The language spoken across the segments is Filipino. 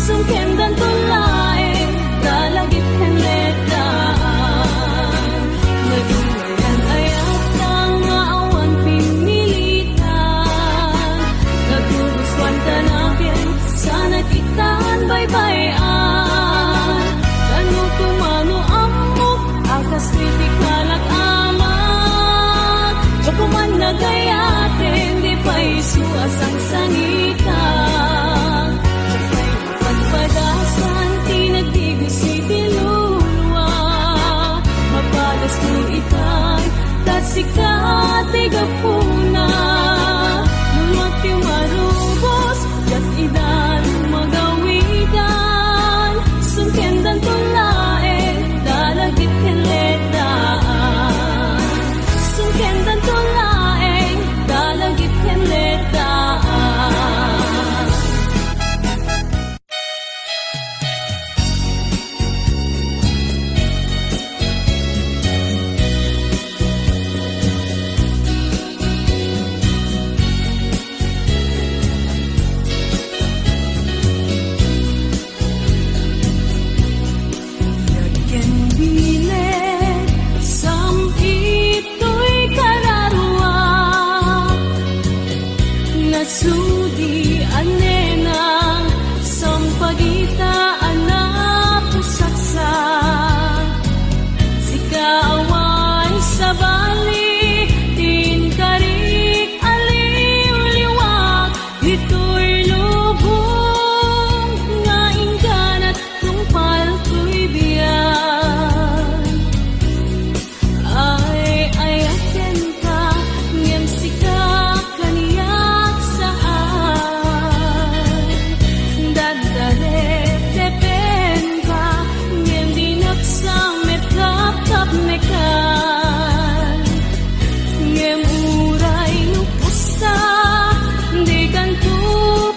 sungkem dan tulae dalagit henletaan nagulayan ayat kang nga awan pinilitan naguguswan tanakin sana kitaan baybayan kanu kumano amok akas kritikal at amat Jokuman nagayatin di pa isu asang sangita Jokay mapagpadasan tinagdigo si Dilulwa Mapadas ko itan Tatsikat igapuna Lulwat yung marubos Yat idan magawigan Sungkendan tulae Dalagit henletaan Sungkendan tulae Dalagit henletaan Yagyan bilet Sampito'y kararwa Nasudi anenang Sampagitaan na pusatsa Sikaawan sa bali Tinkarik aliw-liwak Ito'y lubong Nga ingganat tungpal ko'y biyan Ay ayaken ka Ngem sika kaniyak saan Dadaret tepen ka Ngem dinaksamet kap mekan Ngem uray nupusta Di kanto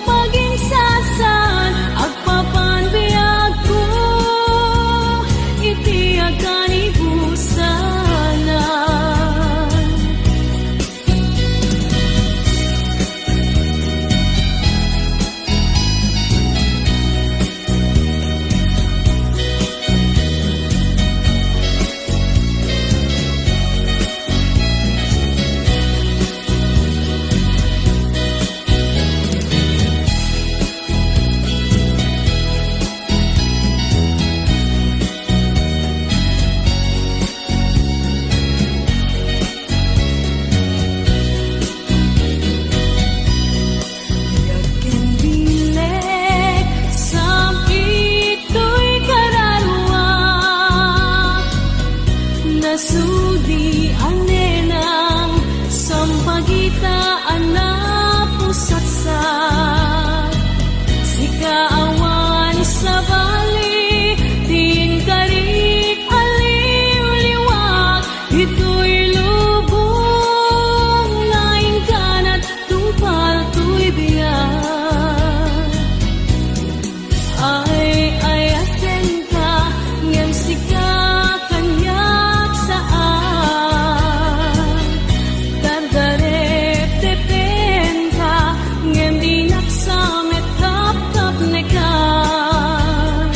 pagingsasan Agpapanbiyag ko Iti akan ibusanan Yagyan bilet Sampito'y kararwa Nasudi anenang Sampagitaan na pusatsa Sikaawan sa bali Tinkarik aliw-liwak Ito'y lubong Laing kanat tungpal ko'y biyan Ay ayaken ka Ngem sika kanyak saan Dardaret tepen ka Ngem dinaksamet kap nekan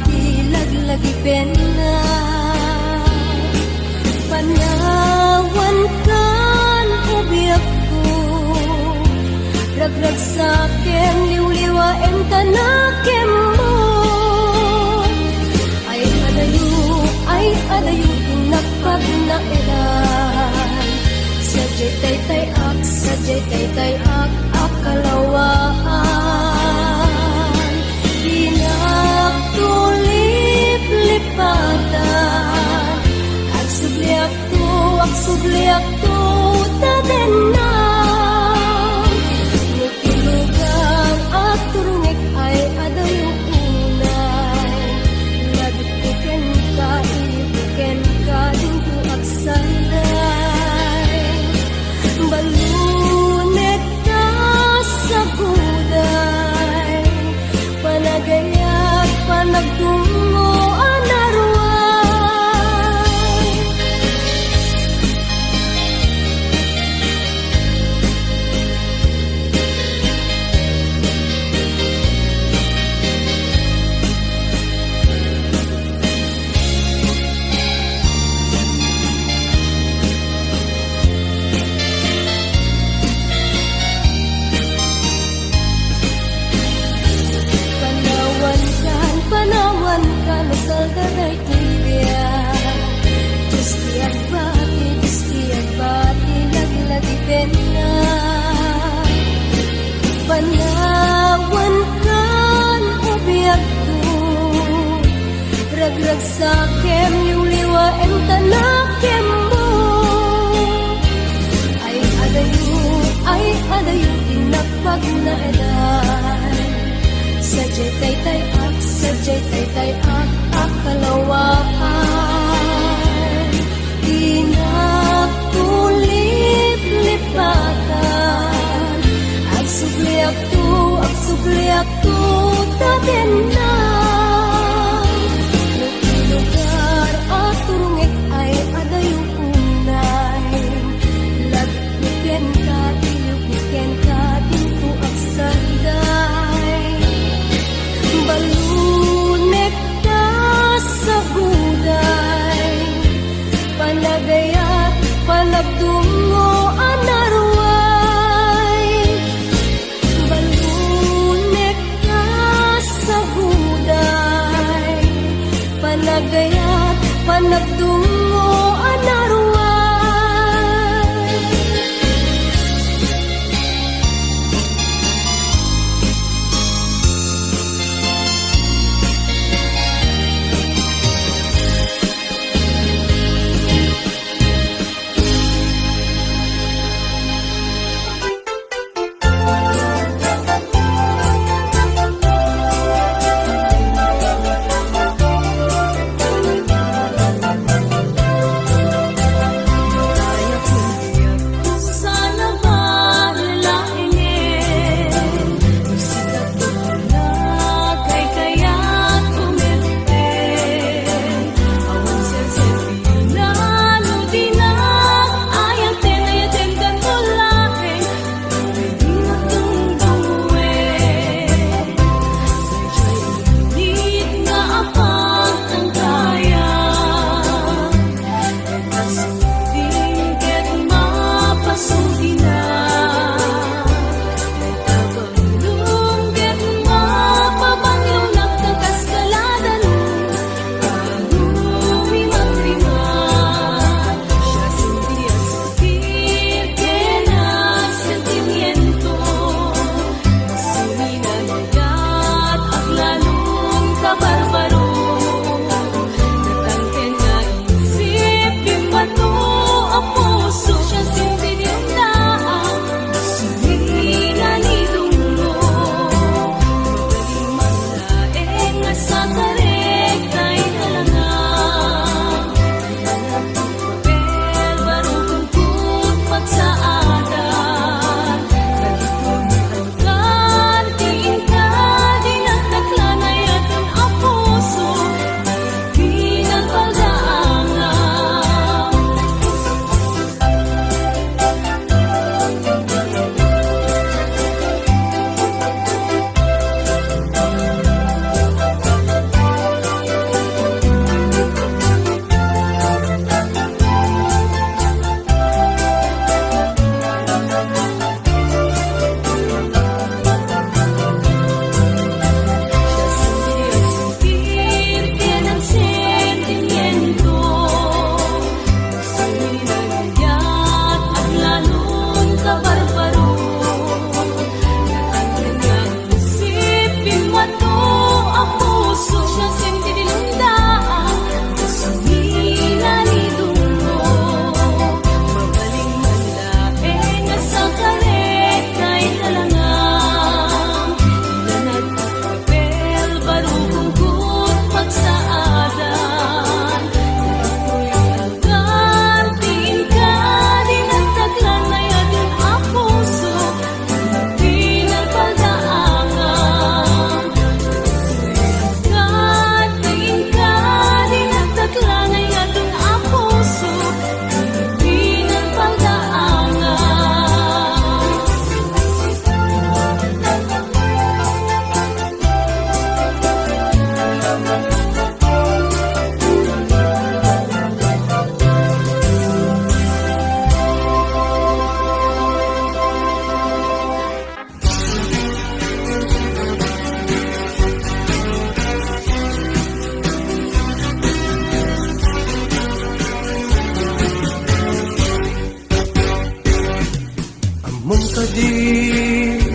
ti laglagi pena. Panawan kan ubiyak ko, ragrag sa akin, liwliwain tanakim mo. Ay adayo, tinapag na eran. Sadyay tay ak, akalawaan. Pinagtulip lipatan, ak subliak to, taden na. Nutilugang at turungik ay adayo unay. Nagitiken ka, ibuken ka, dinto ak sanday. Balunet ka sa buday, panagayat, panagtungo, anarway. Panawan ka, masaldaray tibia. Gusti at bati, laglagi pena. Panawan kan ubiyak ko, ragrag sa akin, liwliwain tanakim mo. Ay adayo, tinapag na edan. Sadyay tay ak, akalawaan. Pinagtulip lipatan, ak subliak to, taden na. Lugar at turungik ay adayo unay. Lagpuken ka, ilupuken ka, dinto ak sanday. Balunek ka sa buday, panagaya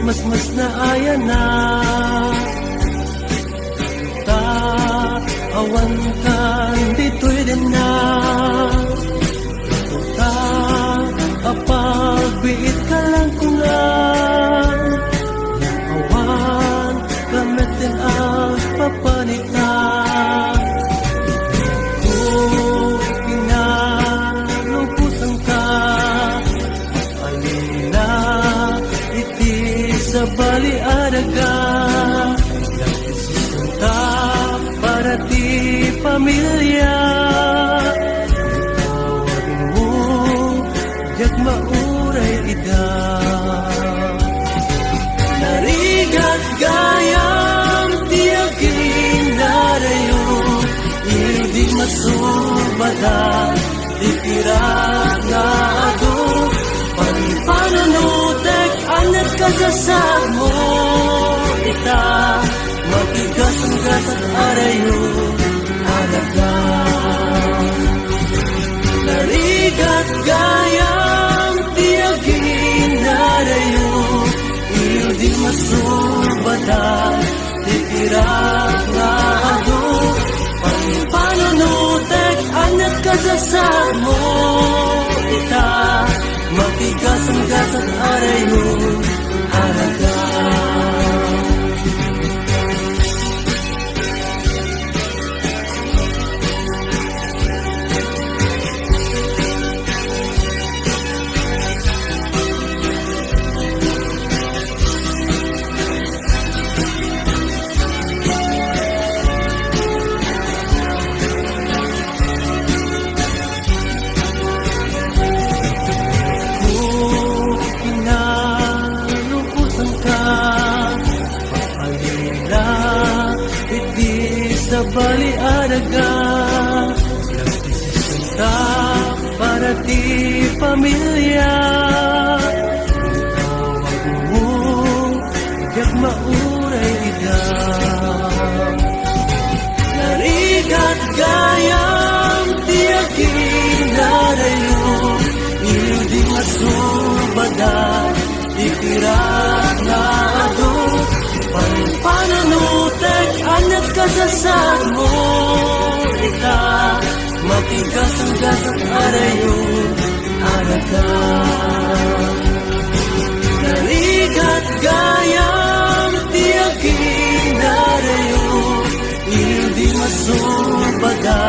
mas na aya na ta awan kan ditoy din na ta apagbiit ka lang kungan yang awan kamitin ang papanita ko inalupusan ka alina iti sa baliaraga nagsisinta para ti pamilya tawagin mo jak mauray ida narigat gayam tiagin narayo hindi masubada titirak na ado panipanunutek anak kasasad mo ita matigas ang gasat arayo alaga narigat gayam tiagin narayo iyo di masubada titirak na ado panipanunutek anak kasasad mo ita matigas ang gasat arayo alaga sa baliaraga nagsisinta para ti pamilya tawag mo jak mauray ida narigat gayam tiagin narayo iyo di masubada itirak na ado pananutek anak kasasad mo ita matigas ang gasat arayo alaga narigat gayam tiagin narayo iyo di masubada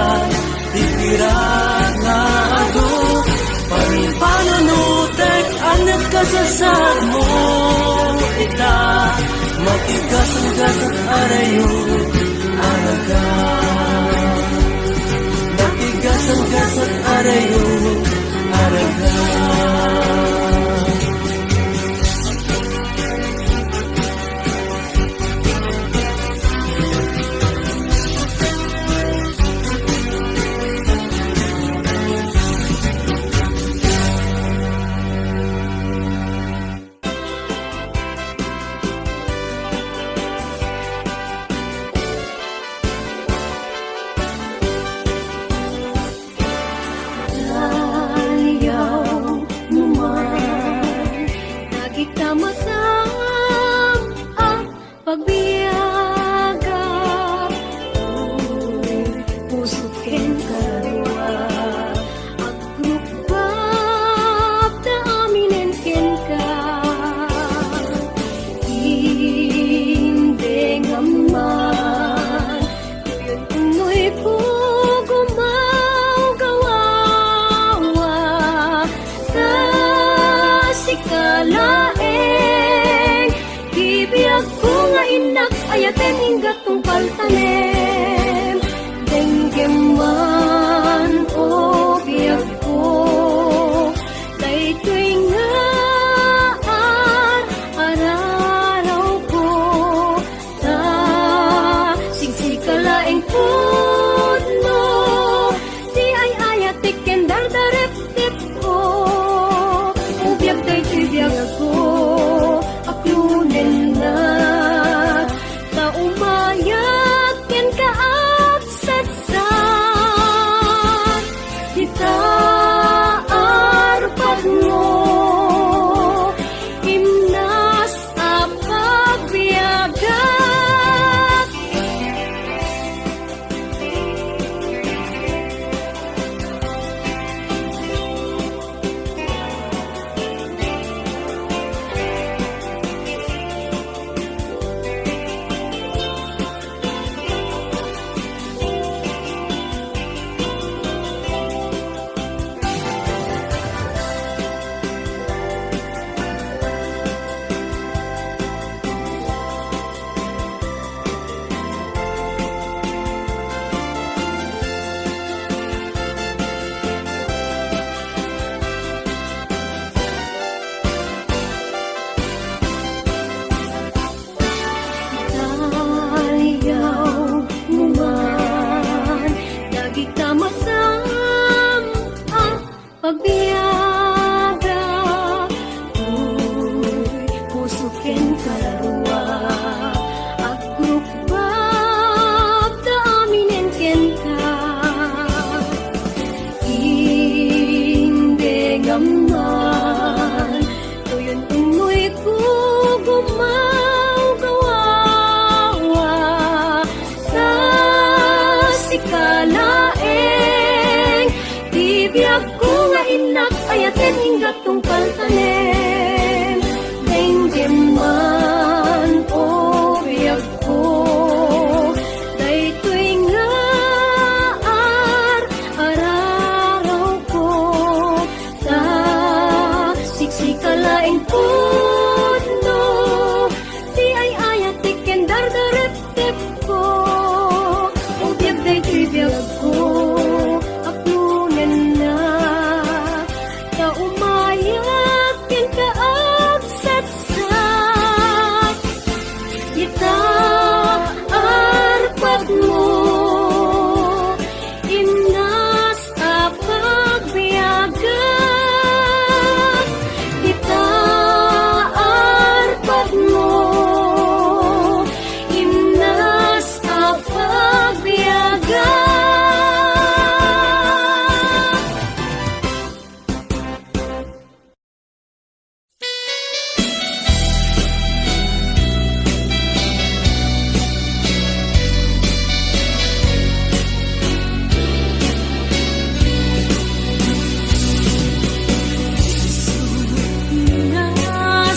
titirak na ado pananutek anak kasasad mo ita matigas ang gasat arayo alaga matigas ang gasat arayo alaga pagbiyaga puso ken kalwa agrupap da aminen ken ka hindi ngaman yun unoy pugumaw gawawa ta sikalaeng bibiyag ko nga inak manen daingdiman o biyag ko daytoy nga araraw ko ta siksikalaing puno di ay ayat tiken dardarep ko o biyag daytoy biyag ko aklunan na ta umayak ken kaagsatsak ita arpat mo inas apagbiyagan ita arpat mo inas apagbiyagan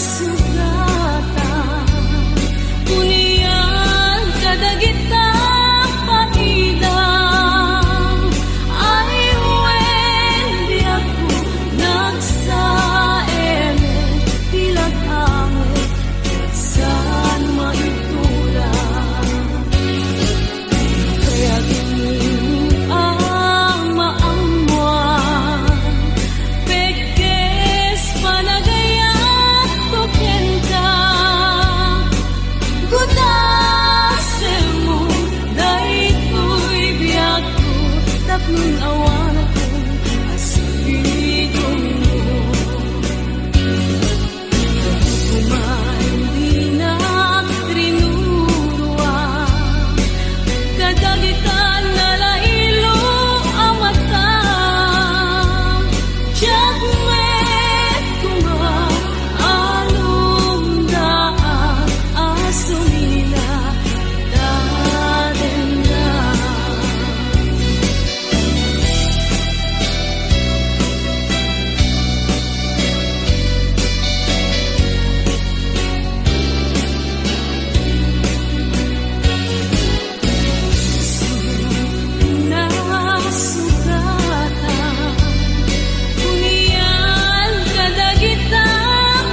nasugata unian kadagita paidang ay wen di ako nagsaeme pilat ame saan maitura kaya gini ang maamuan pekes panagayat ko kenta gudasemu daytoy biyag ko tapnon awan ako asigidong mo kumain di na trinuruan kadagitan na lailo ang mata jagmet kuma anong daan asumila dadenda nasugata unian kadagita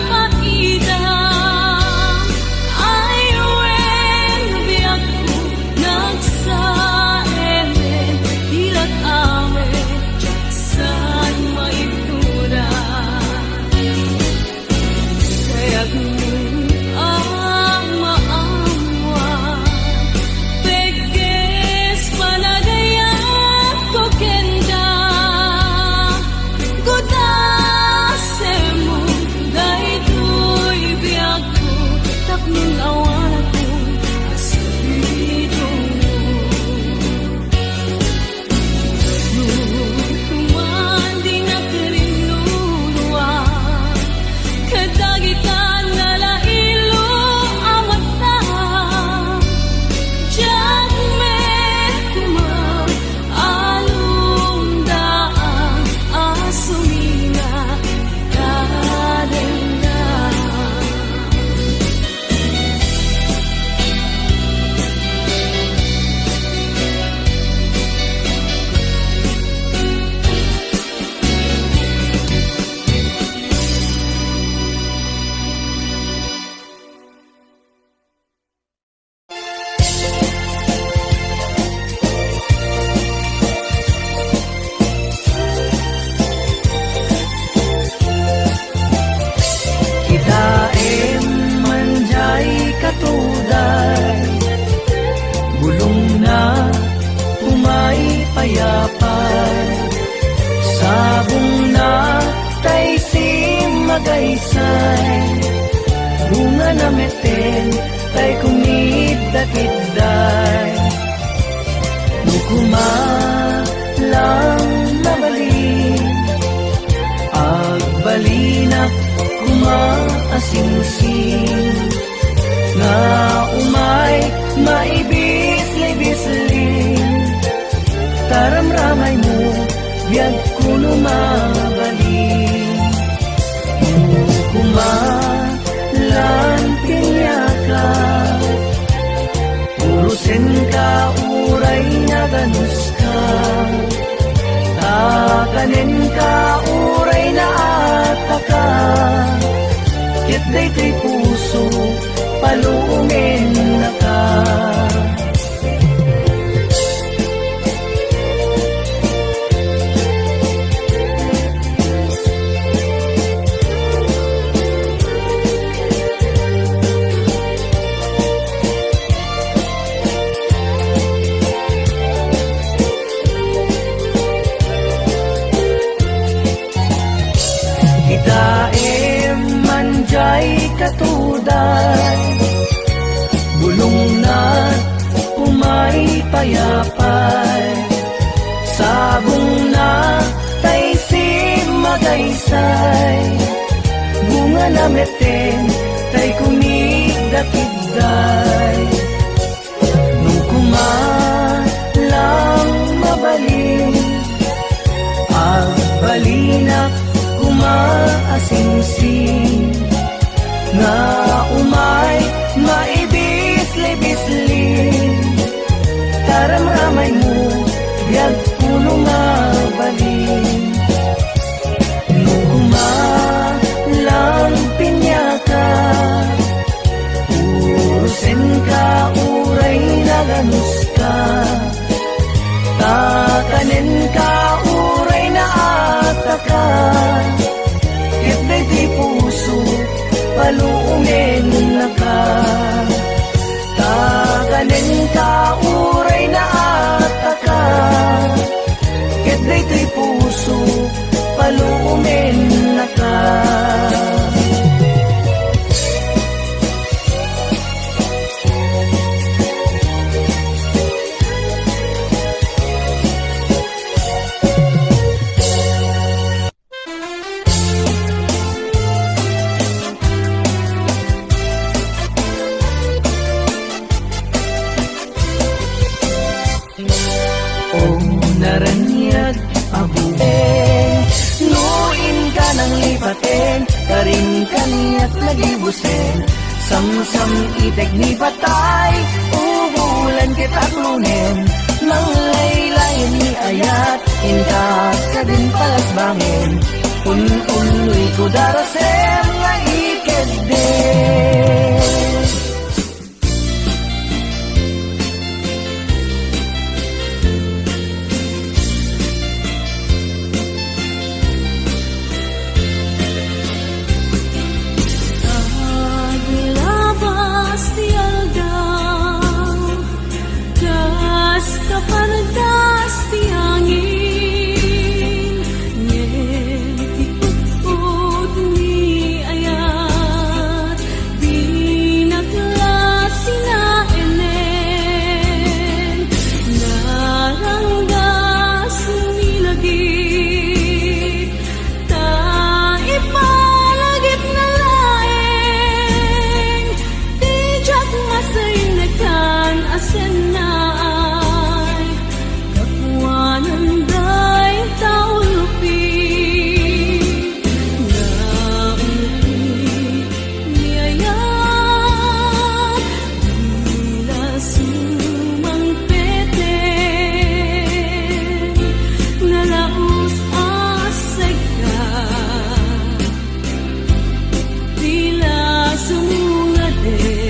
paidang ay wen biyag ko nagsaeme ilat ame saan maitura kaya ang maamuan pekes panagayat ko kenda gudasemu daytoy biyag ko tapnon awan ako asigidong mo kuman di na karinuruan kadagitan na lailo ang mata jagmet kuma along daan asumina dadenda Kitaem manjay katuday bulong na umay payapay sabong na tay simagaysay bunga na meten tay kumidakidday mukuma lang mabalin agbalinak kumaasing-sing nga umay maibis-libisling taramramay mo biyag kuno mabalin ganus ka. Takanin ka, uray na ataka. Ket daytoy puso, paluumen na ka. Itaem manjay katuday, bulong na umay payapay, sabong na tay si magaysay, bunga na meten tay kumigdatidday. Nung kumalang mabalin, balinak kumaasing-sing, nga umay maibis-libisling, taramramay mo biyag puno nga balin. Nung kumalang pinyaka, urusin ka, uray na ganus ka. Takanin ka, uray na ataka. Ket daytoy puso, paluumen na ka. Takanin ka, uray na ataka. Ket daytoy puso, paluumen na ka. Naranyag abutin, nuin ka ng lipatin, karing kaniyat nagibusin, samsam itek ni patay, ubulan kita'k lunen, nang laylayan ni ayat, inkat ka din palasbangin, un-unoy ko darasem nga iked din. Kapardas ti angin, ngem ti putput ni ayat, di naglasi na enen, naranggas nilagit, ta ipalagip na laeng, di jak masay nekan asen na. Nanday taulupi, naulupi niyayat, tila sumang peten, nalaus asagka, tila sumungade.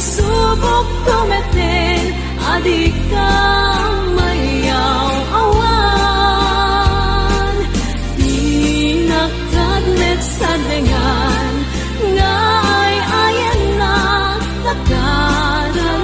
Subok tumeten, adik kang mayaw awan, di nakadnet sa dengan, nga ay ayan na nagdarawan.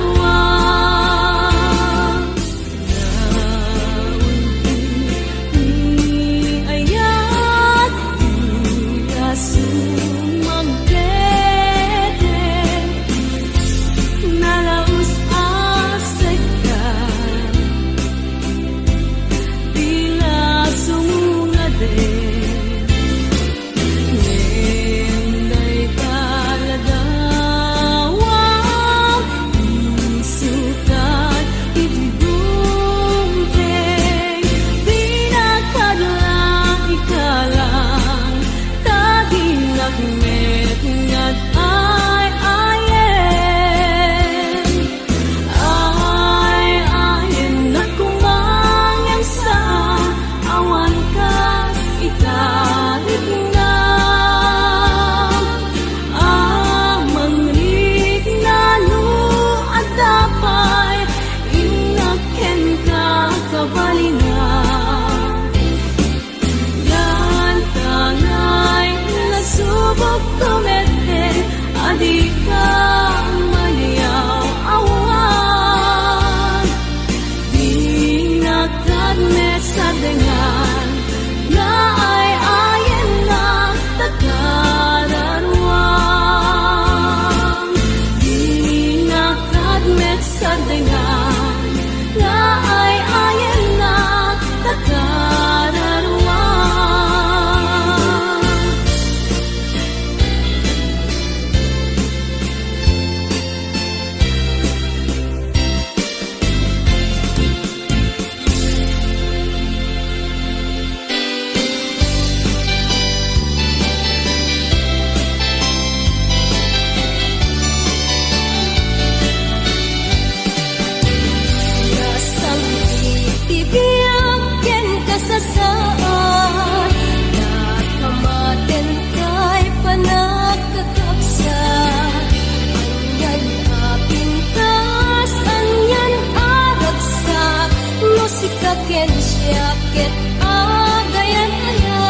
musikaken siya ket agayan aya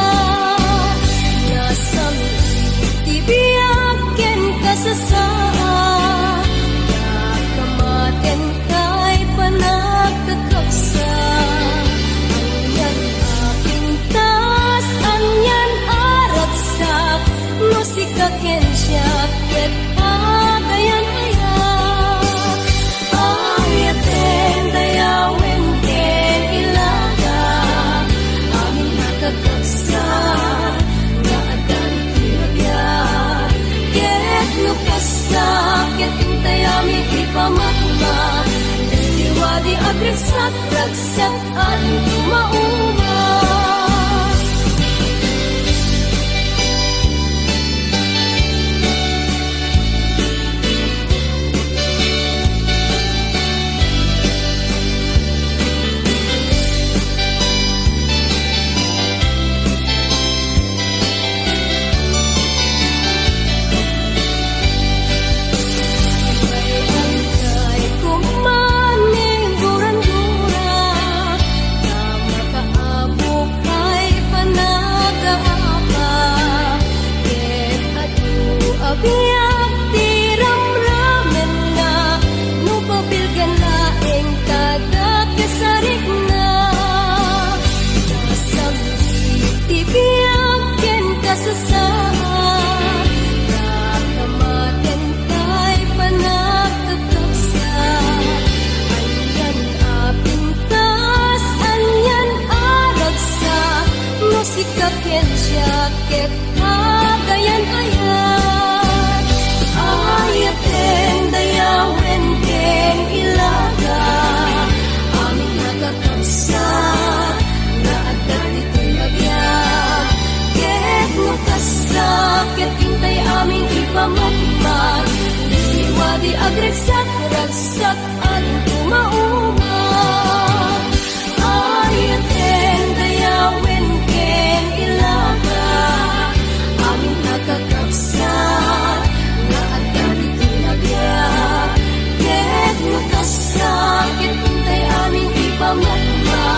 nasam tibiyaken kasasaa nakamaten kay panagkakapsa anyan apintas anyan aragsak musikaken siya ket agayan aya ayaten dayawin ken ilaga amin nakagkapsa nga adan tinagyan ket lukasta ket intay amin ipamakma liwadi agresak ragsak at tumauma. Biyak tiram-ramen na nupabilgan laeng kada kasarik na nasang tibiyak ken kasasaa nakamaten kay panagkakapsa anyan apintas anyan aragsa musika ken siya ket agayan aya ayaten dayawin ken ilaga amin nakakapsa nga adan itinagyan ket lukasta ket intay amin ipamakmak liwadi agresak ragsak